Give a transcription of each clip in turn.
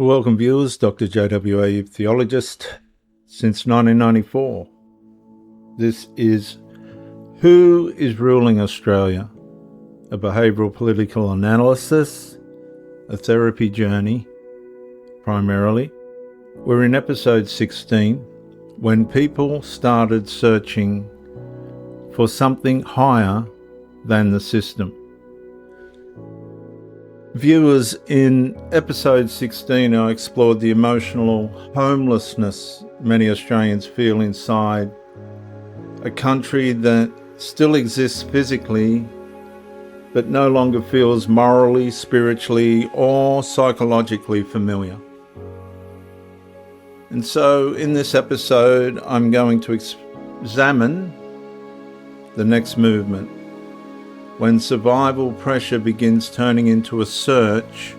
Welcome viewers, Dr. JWA, theologist since 1994. This is Who is Ruling Australia? A behavioural political analysis, a therapy journey, primarily. We're in episode 16, when people started searching for something higher than the system. Viewers, in episode 16 I explored the emotional homelessness many Australians feel inside a country that still exists physically but no longer feels morally, spiritually or psychologically familiar. And so in this episode I'm going to examine the next movement, when survival pressure begins turning into a search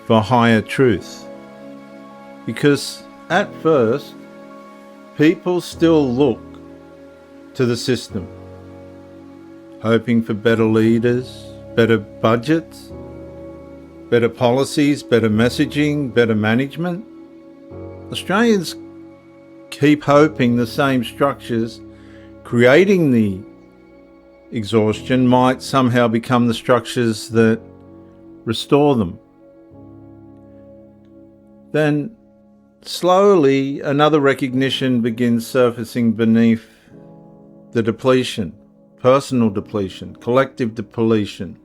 for higher truth. Because at first, people still look to the system, hoping for better leaders, better budgets, better policies, better messaging, better management. Australians keep hoping the same structures creating the exhaustion might somehow become the structures that restore them. Then slowly another recognition begins surfacing beneath the depletion, personal depletion, collective depletion.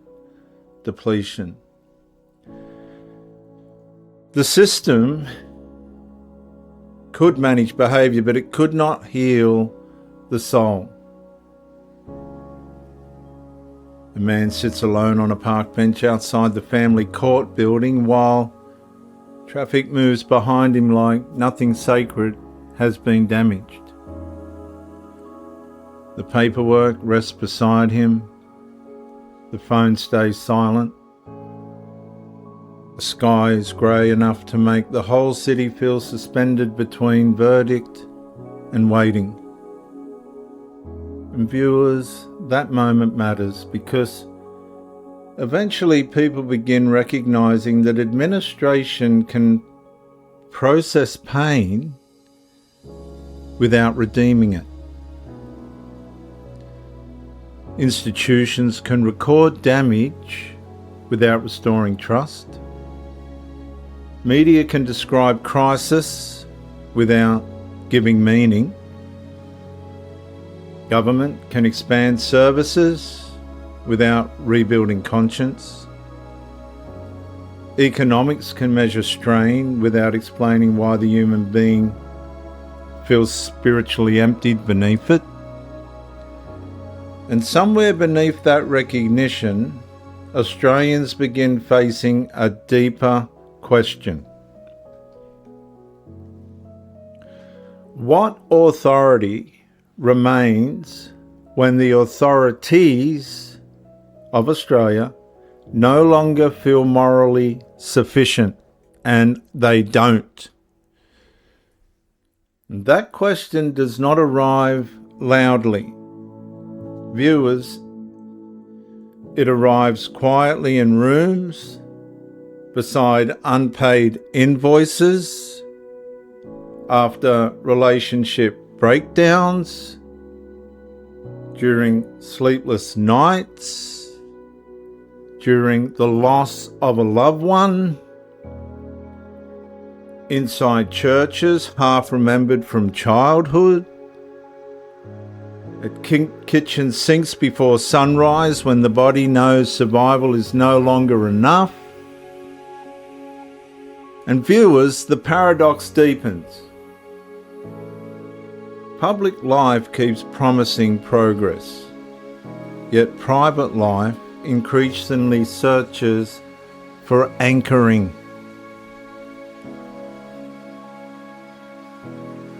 The system could manage behaviour, but it could not heal the soul. A man sits alone on a park bench outside the family court building while traffic moves behind him like nothing sacred has been damaged. The paperwork rests beside him. The phone stays silent. The sky is grey enough to make the whole city feel suspended between verdict and waiting. And viewers, that moment matters because eventually people begin recognising that administration can process pain without redeeming it. Institutions can record damage without restoring trust. Media can describe crisis without giving meaning. Government can expand services without rebuilding conscience. Economics can measure strain without explaining why the human being feels spiritually emptied beneath it. And somewhere beneath that recognition, Australians begin facing a deeper question. What authority remains when the authorities of Australia no longer feel morally sufficient, and they don't? That question does not arrive loudly. Viewers, it arrives quietly in rooms, beside unpaid invoices, after relationship breakdowns, during sleepless nights, during the loss of a loved one, inside churches half remembered from childhood, at kitchen sinks before sunrise when the body knows survival is no longer enough. And viewers, the paradox deepens. Public life keeps promising progress, yet private life increasingly searches for anchoring.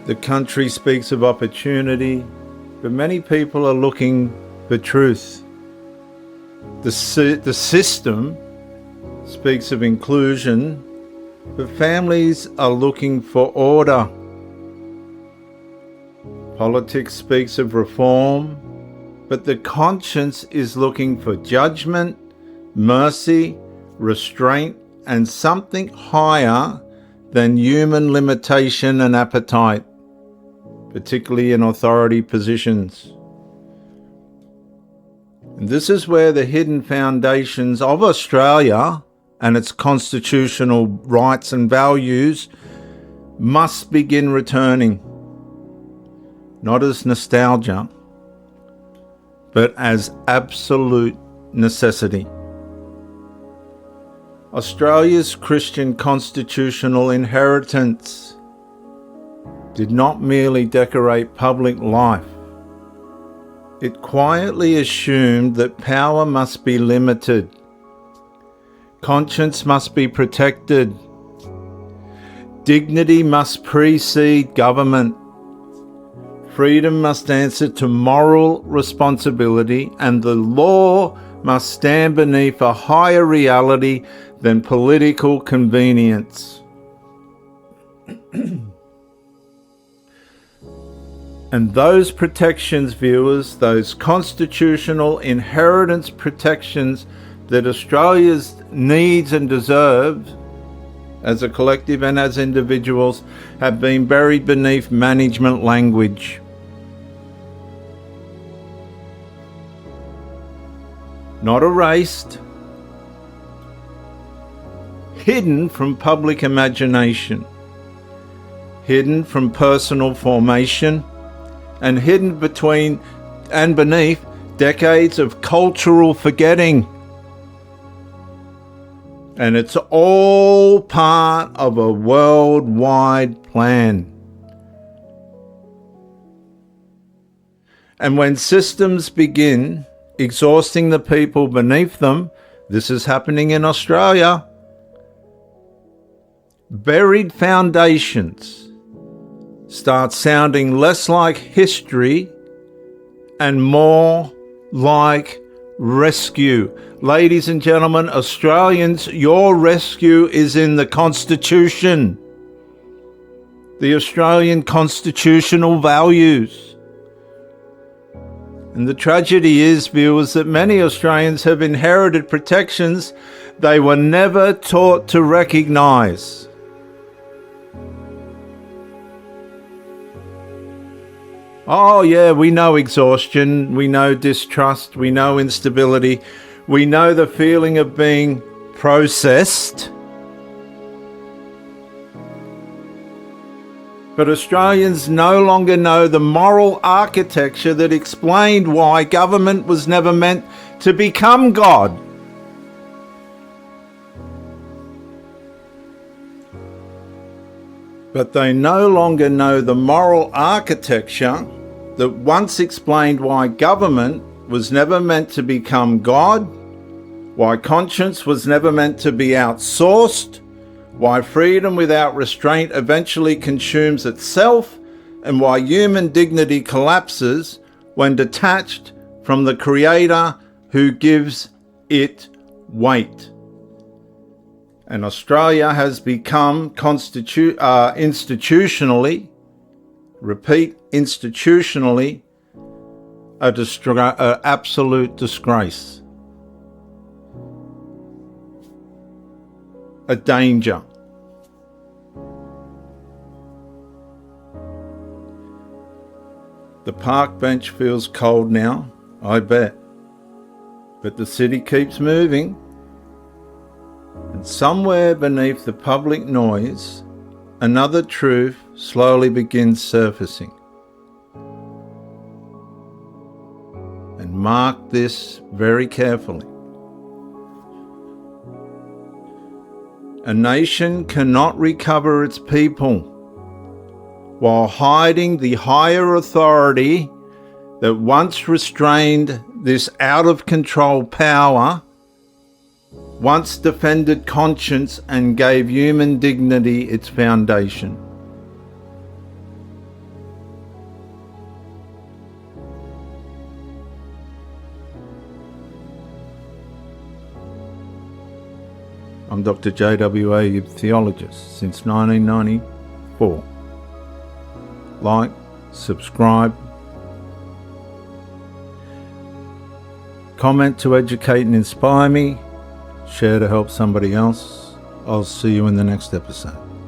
The country speaks of opportunity, but many people are looking for truth. The system speaks of inclusion, but families are looking for order. Politics speaks of reform, but the conscience is looking for judgment, mercy, restraint and something higher than human limitation and appetite, particularly in authority positions. And this is where the hidden foundations of Australia and its constitutional rights and values must begin returning, not as nostalgia, but as absolute necessity. Australia's Christian constitutional inheritance did not merely decorate public life. It quietly assumed that power must be limited, conscience must be protected, dignity must precede government, freedom must answer to moral responsibility, and the law must stand beneath a higher reality than political convenience. And those protections, viewers, those constitutional inheritance protections that Australia needs and deserves as a collective and as individuals, have been buried beneath management language. Not erased, hidden from public imagination, hidden from personal formation, and hidden between and beneath decades of cultural forgetting. And it's all part of a worldwide plan. And when systems begin exhausting the people beneath them, this is happening in Australia, buried foundations start sounding less like history and more like rescue. Ladies and gentlemen, Australians, your rescue is in the Constitution, the Australian constitutional values. And the tragedy is, viewers, that many Australians have inherited protections they were never taught to recognise. Oh yeah, we know exhaustion, we know distrust, we know instability, we know the feeling of being processed. But Australians no longer know the moral architecture that explained why government was never meant to become God. But they no longer know the moral architecture that once explained why government was never meant to become God, why conscience was never meant to be outsourced, why freedom without restraint eventually consumes itself, and why human dignity collapses when detached from the Creator who gives it weight. And Australia has become institutionally, institutionally, an absolute disgrace, a danger. The park bench feels cold now, I bet. But the city keeps moving. And somewhere beneath the public noise, another truth slowly begins surfacing. And mark this very carefully. A nation cannot recover its people while hiding the higher authority that once restrained this out-of-control power, once defended conscience and gave human dignity its foundation. I'm Dr. JWA, theologist since 1994. Like, subscribe, comment to educate and inspire me, share to help somebody else. I'll see you in the next episode.